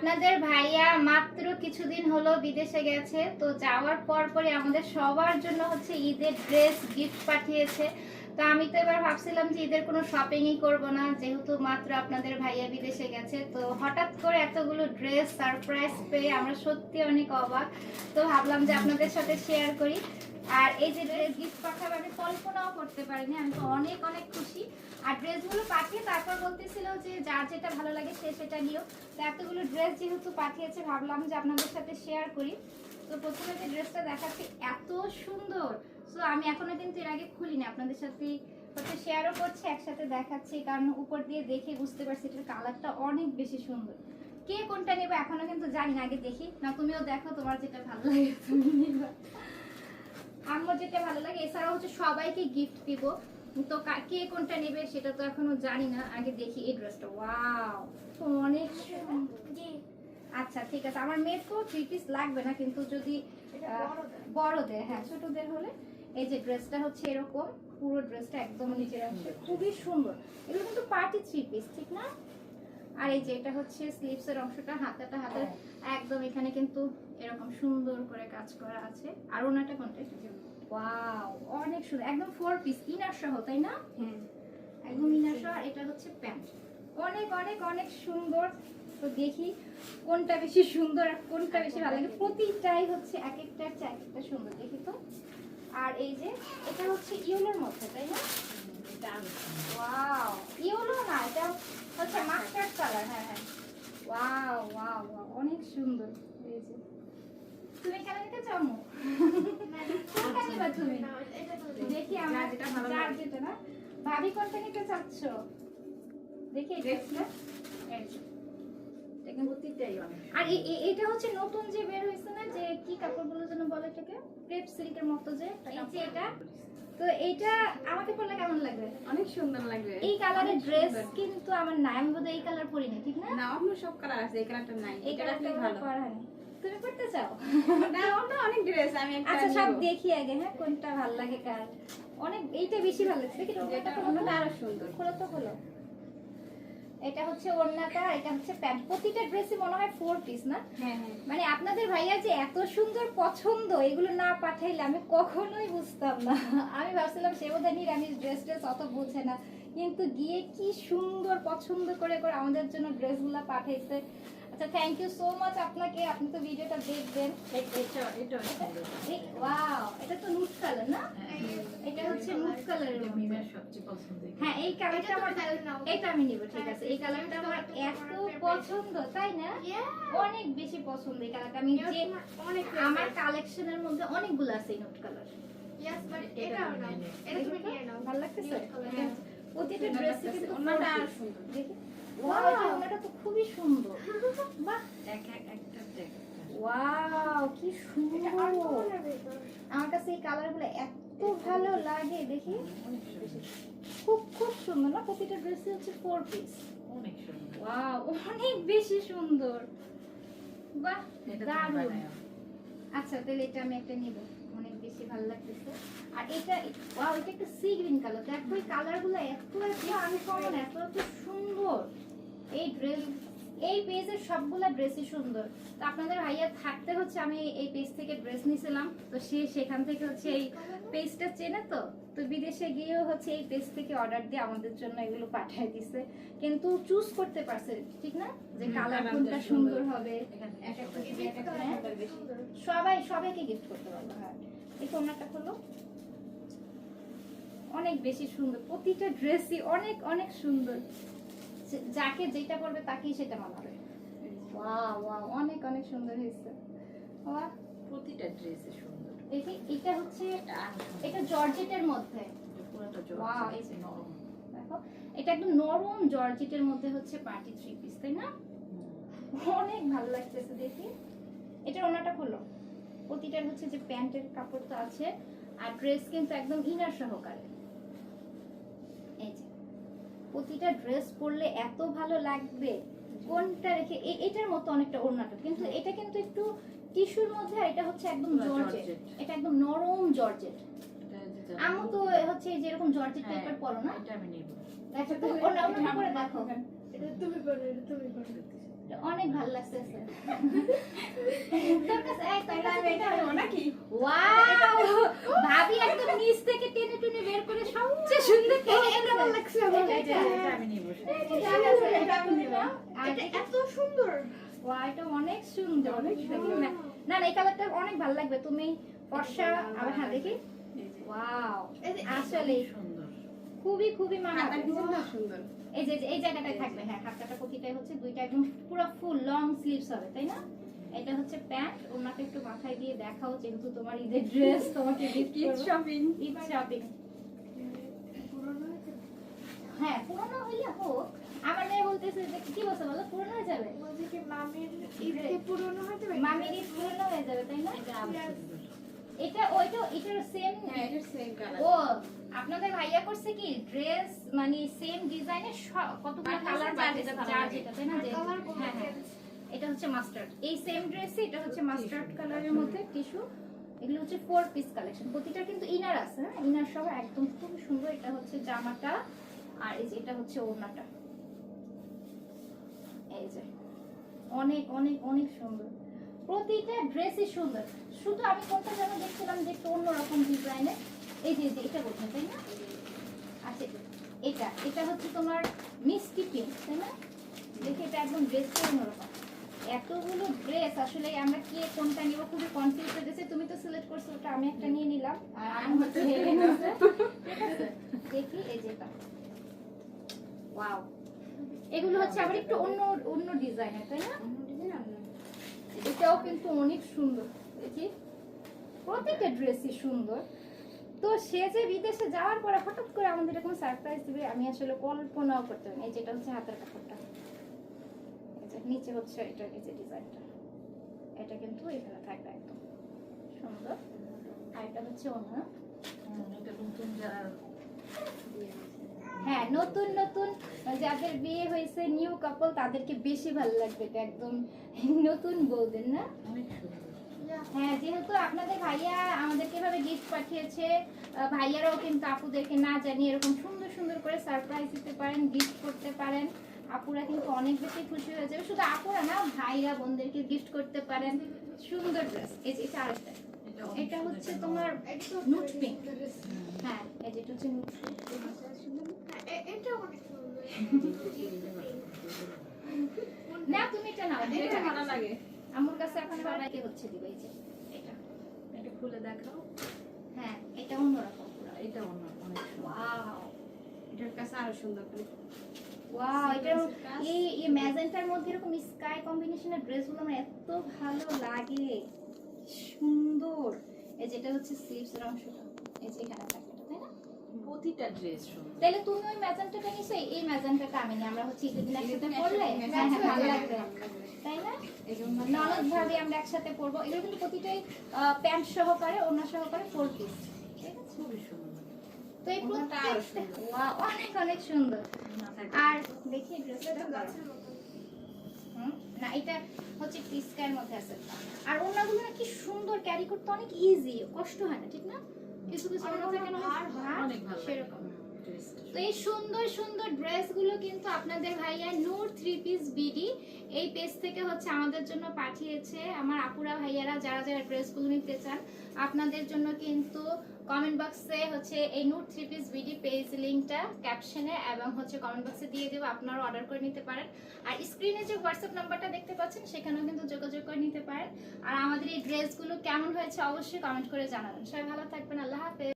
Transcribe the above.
আপনাদের ভাইয়া মাত্র কিছুদিন হলো বিদেশে গেছে, তো যাওয়ার পরই আমাদের সবার জন্য হচ্ছে ঈদের ড্রেস গিফট পাঠিয়েছে। তো আমি তো এবার ভাবছিলাম যে ঈদের কোনো শপিংই করব না, যেহেতু মাত্র আপনাদের ভাইয়া বিদেশে গেছে। তো হঠাৎ করে এতগুলো ড্রেস সারপ্রাইজ পেয়ে আমরা সত্যি অনেক অবাক। তো ভাবলাম যে আপনাদের সাথে শেয়ার করি। আর এই যে ড্রেস গিফট পাঠাবে আমি কল্পনাও করতে পারিনি, আমি তো অনেক অনেক খুশি। আর ড্রেসগুলো পাঠিয়ে তারপর বলতেছিল যে যার যেটা ভালো লাগে সে সেটা নিও। তো এতগুলো ড্রেস যেহেতু পাঠিয়েছে ভাবলাম যে আপনাদের সাথে শেয়ার করি। তো প্রথমে যে ড্রেসটা দেখাচ্ছি এত সুন্দর, সো আমি এখনো কিন্তু এর আগে খুলিনি, আপনাদের সাথে হচ্ছে শেয়ারও করছি, একসাথে দেখাচ্ছি, কারণ উপর দিয়ে দেখে বুঝতে পারছি এটার কালারটা অনেক বেশি সুন্দর। কে কোনটা নেবে এখনো কিন্তু জানি না, আগে দেখি না। তুমিও দেখো তোমার যেটা ভালো লাগে তুমি নিবা, আমার যেটা ভালো লাগে। এছাড়াও হচ্ছে সবাইকে গিফট দিব, তো কে কোনটা নেবে সেটা তো এখনো জানি না, আগে দেখি এই ড্রেসটা। ওয়াও, অনেক সুন্দর। আচ্ছা ঠিক আছে, আমার মেয়ের তো 3 পিস লাগবে না, কিন্তু যদি বড়দের, হ্যাঁ ছোটদের হলে। এই যে ড্রেসটা হচ্ছে এরকম, পুরো ড্রেসটা একদম নিচের অংশে খুবই সুন্দর। এগুলো কিন্তু পার্টি 3 পিস, ঠিক না? আর এই যে এটা হচ্ছে স্লিভসের অংশটা, হাতাটা হাতের একদম এখানে কিন্তু এরকম সুন্দর করে কাজ করা আছে। আর ওনাটা কোনটা? ওয়াও, অনেক সুন্দর, একদম 4 পিস ইনার সহ, তাই না? একদম ইনার সহ। এটা হচ্ছে প্যান্ট, অনেক অনেক অনেক সুন্দর। তো দেখি কোনটা বেশি সুন্দর আর কোনটা বেশি ভালো লাগে। প্রতিটাই হচ্ছে এক একটার চেয়ে এক একটা সুন্দর, দেখি তো। আর এই যে এটা হচ্ছে ইয়েলোর মধ্যে, তাই না? ওয়াও, ইয়েলো না, এটা হচ্ছে মাস্টার্ড কালার। হ্যাঁ হ্যাঁ, ওয়াও ওয়াও ওয়াও, অনেক সুন্দর। এই যে তুমি কেন নিতে চাও? কোনটা নিবা তুমি? দেখি আমার যেটা ভালো লাগে, যেটা না। ভাবি কোনটা নিতে চাচ্ছ? দেখি এটা। আর এটা হচ্ছে নতুন যে বের হয়েছে না, যে কি কাপড়গুলোর জন্য বলে এটাকে, ক্রেপ সিল্কের মতো, যে এটা। তো এইটা আমাকে পরলে কেমন লাগবে? অনেক সুন্দর লাগবে। এই কালারের ড্রেস কিন্তু আমার নাই, আমি বোধহয় এই কালার পরিনি, ঠিক না? না, অন্য সব কালার আছে, এই কালারটা নাই। এই কালারটা ভালো পরা হয়। তুমি পড়তে চাও? না, অন্য অনেক ড্রেস আমি একটা আচ্ছা সব নিব। দেখি আগে, হ্যাঁ কোনটা ভালো লাগে কার। অনেক এইটা বেশি ভালো লাগছে, দেখি এটা এটা অন্যটা আরো সুন্দর। খোলো তো, খোলো। এটা হচ্ছে ওড়নাটা, এটা হচ্ছে প্যান্ট। প্রতিটা ড্রেসই মনে হয় 4 পিস না? হ্যাঁ হ্যাঁ। মানে আপনাদের ভাইয়া যে এত সুন্দর পছন্দ, এগুলো না পাঠাইলে আমি কখনোই বুঝতাম না। আমি ভাবছিলাম সে বোধহয় নিরামিষ ড্রেস অত বোঝে না, কিন্তু গিয়ে কি সুন্দর পছন্দ করে করে আমাদের জন্য ড্রেসগুলো পাঠাইছে। আচ্ছা থ্যাংক ইউ সো মাচ আপনাকে, আপনি তো ভিডিওটা দেখবেন। ওয়াও, এটা তো নুট কালার না? এটা হচ্ছে নুট কালারের মধ্যে। হ্যাঁ এই কালারটা আমার, এটা আমি নিব, ঠিক আছে। এই কালারটা আমার এত পছন্দ, তাই না? অনেক বেশি পছন্দ এই কালারটা। আমি যে আমার কালেকশনের মধ্যে অনেকগুলো আছে এই নুট কালার। ভালো লাগতেছে? প্রতিটা ড্রেসে কিন্তু অন্যটা আরো সুন্দর। দেখি, ওয়াও, এটা ওনাটা তো খুবই সুন্দর। বাহ, ওয়াও কি সুন্দর। আমার কাছে এই কালারগুলো এত ভালো লাগে, দেখি খুব খুব সুন্দর না? প্রতিটা ড্রেসই হচ্ছে 4 পিস। অনেক সুন্দর। ওয়াও, অনেক বেশি সুন্দর। বাহ, দারুণ। আচ্ছা তাহলে এটা আমি একটা নিব, অনেক বেশি ভালো লাগতেছে। আর এটা, ওয়াও, এটা একটা সি গ্রিন কালার। দেখো এই কালারগুলো এত এত আনকমন, এত এত সুন্দর। এই ড্রেস, এই পেজের সবগুলা ড্রেসই সুন্দর। তো আপনাদের ভাইয়া থাকতে হচ্ছে আমি এই পেজ থেকে ড্রেস নিয়েছিলাম, তো সে সেখান থেকে হচ্ছে এই পেজটা চেনে, তো তো বিদেশে গিয়েও হচ্ছে এই পেজ থেকে অর্ডার দিয়ে আমাদের জন্য এগুলো পাঠিয়ে দিছে। কিন্তু চুজ করতে পারছে, ঠিক না, যে কালার কোনটা সুন্দর হবে। সবাই সবাইকে গিফট করতে পারবো। হ্যাঁ এই কোনটা হলো অনেক বেশি সুন্দর, প্রতিটা ড্রেসই অনেক অনেক সুন্দর। যাকে যেটা পড়বে তাকেই সেটা মানাবে। ওয়াও ওয়াও, অনেক অনেক সুন্দর হয়েছে। ওয়াও, প্রতিটা ড্রেসে সুন্দর। দেখি এটা হচ্ছে, এটা জর্জেটের মধ্যে। পুরোটা ওয়াও, এই যে নরম, দেখো এটা একদম নরম জর্জেটের মধ্যে হচ্ছে পার্টি 3 পিস, তাই না? অনেক ভালো লাগতেছে। দেখি এটা ওনাটা হলো, প্রতিটার হচ্ছে যে প্যান্টের কাপড় তো আছে, আর ড্রেস কিন্তু একদম ইনার সহকারে। এই যে প্রতিটা ড্রেস পরলে এত ভালো লাগবে, কোনটা রেখে এটার মতো অনেকটা ওড়নাটা, কিন্তু এটা কিন্তু একটু টিস্যুর মধ্যে, আর এটা হচ্ছে একদম জর্জেট। এটা একদম নরম জর্জেট। আম্মু তো হচ্ছে যেরকম জর্জেট টাইপের পরো না? এটা আমি নেব। আচ্ছা তো ওড়নাটা পরে দেখো। এটা তুমি পরো, এটা তুমি পরো। এটা অনেক ভালো লাগছে তোর কাছে এই তাহলে আমি এটা নেবো নাকি? ওয়াও ভাবি একদম নিচ থেকে টেনে টেনে বের করে সবচেয়ে সুন্দর এটা ভালো লাগছে আমার। এটা আমি নিব এটা আমি নেবো। এটা এত সুন্দর। ওয়া এটা অনেক সুন্দর অনেক সুন্দর। না না এই কালারটা অনেক ভালো লাগবে তুমি ফর্সা আবার হ্যাঁ দেখি ওয়াও আসলে সুন্দর খুবই খুবই হাতার মানাবে ডিজাইনটা সুন্দর। এই যে এই জায়গাটায় থাকবে হ্যাঁ হাতটা প্রতিটাই হচ্ছে দুইটা একদম পুরো ফুল লং স্লিভস হবে তাই না এটা হচ্ছে প্যান্ট ওনাকে একটু মাথায় দিয়ে দেখাও যেহেতু তোমার ঈদের ড্রেস তোমাকে গিফট কিড শপিং। ঈদ শপিং হ্যাঁ পুরনো হইলে হোক আমার মেয়ে বলতেছে যে কি বলছে বলো পুরনো হয়ে যাবে বলছি কি মামির ঈদে পুরনো হতে পারে? মামির ঈদ পুরনো হয়ে যাবে তাই না এটা আরো সুন্দর এটা ওইটা এটার সেম হ্যাঁ, এটা সেম কালার। ও আপনাদের ভাইয়া করছে কি ড্রেস মানে সেম ডিজাইনের কতগুলো আর কালার colour যেটা ভালো চার লাগে। যেটা তাই না যে হ্যাঁ হ্যাঁ এটা হচ্ছে মাস্টার্ড এই সেম ড্রেসে এটা হচ্ছে মাস্টার্ড কালারের মধ্যে টিস্যু এগুলো হচ্ছে 4 পিস কালেকশন প্রতিটা কিন্তু ইনার আছে হ্যাঁ ইনার সহ একদম খুব সুন্দর এটা হচ্ছে জামাটা আর এই যে এটা হচ্ছে ওড়নাটা এই যে অনেক অনেক অনেক সুন্দর প্রতিটা ড্রেসই সুন্দর শুধু আমি কোনটা যেন দেখছিলাম যে একটু অন্যরকম ডিজাইনের এই যে এটা বলছেন তাই না আচ্ছা এটা এটা হচ্ছে তোমার মিষ্টি পিঙ্ক তাই না দেখে এটা একদম ড্রেসটা অন্যরকম এতগুলো ড্রেস আসলে আমরা কি কোনটা নিব খুবই কনফিউজ হয়ে গেছে তুমি তো সিলেক্ট করছো ওটা আমি একটা নিয়ে নিলাম আর আমি হচ্ছে হেরে গেছে ঠিক আছে দেখি এই যেটা ওয়াও এগুলো হচ্ছে আবার একটু অন্য অন্য ডিজাইনের তাই না এটাও কিন্তু অনেক সুন্দর দেখি প্রত্যেকটা ড্রেসই সুন্দর তো সে যে বিদেশে যাওয়ার পরে হঠাৎ করে আমাদের এরকম সারপ্রাইজ দিবে আমি আসলে কল্পনাও করতে পারি এই যেটা হচ্ছে হাতের কাপড়টা এই যে নিচে হচ্ছে এটা এই যে ডিজাইনটা এটা কিন্তু এখানে থাকবে একদম সুন্দর আর এটা হচ্ছে অন্য এটা নতুন যারা হ্যাঁ নতুন নতুন যাদের বিয়ে হয়েছে নিউ কাপল তাদেরকে বেশি ভালো লাগবে এটা একদম নতুন বউদের না অনেক সুন্দর হ্যাঁ যেহেতু আপনাদের ভাইয়া আমাদেরকে এভাবে গিফট পাঠিয়েছে ভাইয়ারাও কিন্তু আপুদেরকে না জানিয়ে এরকম সুন্দর সুন্দর করে সারপ্রাইজ দিতে পারেন গিফট করতে পারেন আপুরা কিন্তু অনেক বেশি খুশি হয়ে যাবে শুধু আপুরা না ভাইরা বোনদেরকে গিফট করতে পারেন সুন্দর ড্রেস এই যে এটা আরেকটা এটা হচ্ছে তোমার নুট পিঙ্ক হ্যাঁ এই যেটা হচ্ছে নুট এটা অনেক সুন্দর। না তুমি এটা নাও এটা ভালো লাগে। আমার কাছে এখন বাবাকে হচ্ছে দিবে এই যে এটা এটা খুলে দেখাও হ্যাঁ এটা অন্যরকম পুরো এটা অন্য অনেক সুন্দর ওয়াও এটার কাছে আরো সুন্দর করে। ওয়াও এটা এই ম্যাজেন্টার মধ্যে এরকম স্কাই কম্বিনেশনের ড্রেসগুলো আমার এত ভালো লাগে সুন্দর এই যেটা হচ্ছে স্লিভসের অংশটা এই যে এখানে থাকে এটা, তাই না প্রতিটা ড্রেস সুন্দর তাহলে তুমি ওই ম্যাজেন্টাটা নিছো এই ম্যাজেন্টাটা আমি নিই আমরা হচ্ছে ঈদের দিন একসাথে পরলে হ্যাঁ হ্যাঁ ভালো লাগবে তাই না ননদ ভাবে আমরা একসাথে পরবো এগুলো কিন্তু প্রতিটাই প্যান্ট সহকারে ওড়না সহকারে 4 পিস ঠিক আছে খুবই সুন্দর তো এই ওড়নাটা আরো প্রত্যেকটা সুন্দর। ওয়াও অনেক অনেক সুন্দর মাথায় আর দেখি ড্রেসটা না এটা হচ্ছে পিসকার মধ্যে আছে আর ওনাগুলো না কি সুন্দর ক্যারি করতে অনেক ইজি কষ্ট হয় না ঠিক না কিছু কিছু ওনা থাকে না অনেক ভালো সেরকম ড্রেসটা তো এই সুন্দর সুন্দর ড্রেসগুলো কিন্তু আপনাদের ভাইয়া নূর 3 পিস বিডি এই পেজ থেকে হচ্ছে আমাদের জন্য পাঠিয়েছে আমার আপুরা ভাইয়ারা যারা যারা ড্রেসগুলো নিতে চান আপনাদের জন্য কিন্তু কমেন্ট বক্সে হচ্ছে এই নূর 3 পিস বিডি পেজ লিংকটা ক্যাপশনে এবং হচ্ছে কমেন্ট বক্সে দিয়ে দেব আপনারা অর্ডার করে নিতে পারেন আর স্ক্রিনে যে হোয়াটসঅ্যাপ নাম্বারটা দেখতে পাচ্ছেন সেখানেও কিন্তু যোগাযোগ করে নিতে পারেন আর আমাদের এই ড্রেসগুলো কেমন হয়েছে অবশ্যই কমেন্ট করে জানাবেন সবাই ভালো থাকবেন আল্লাহ হাফেজ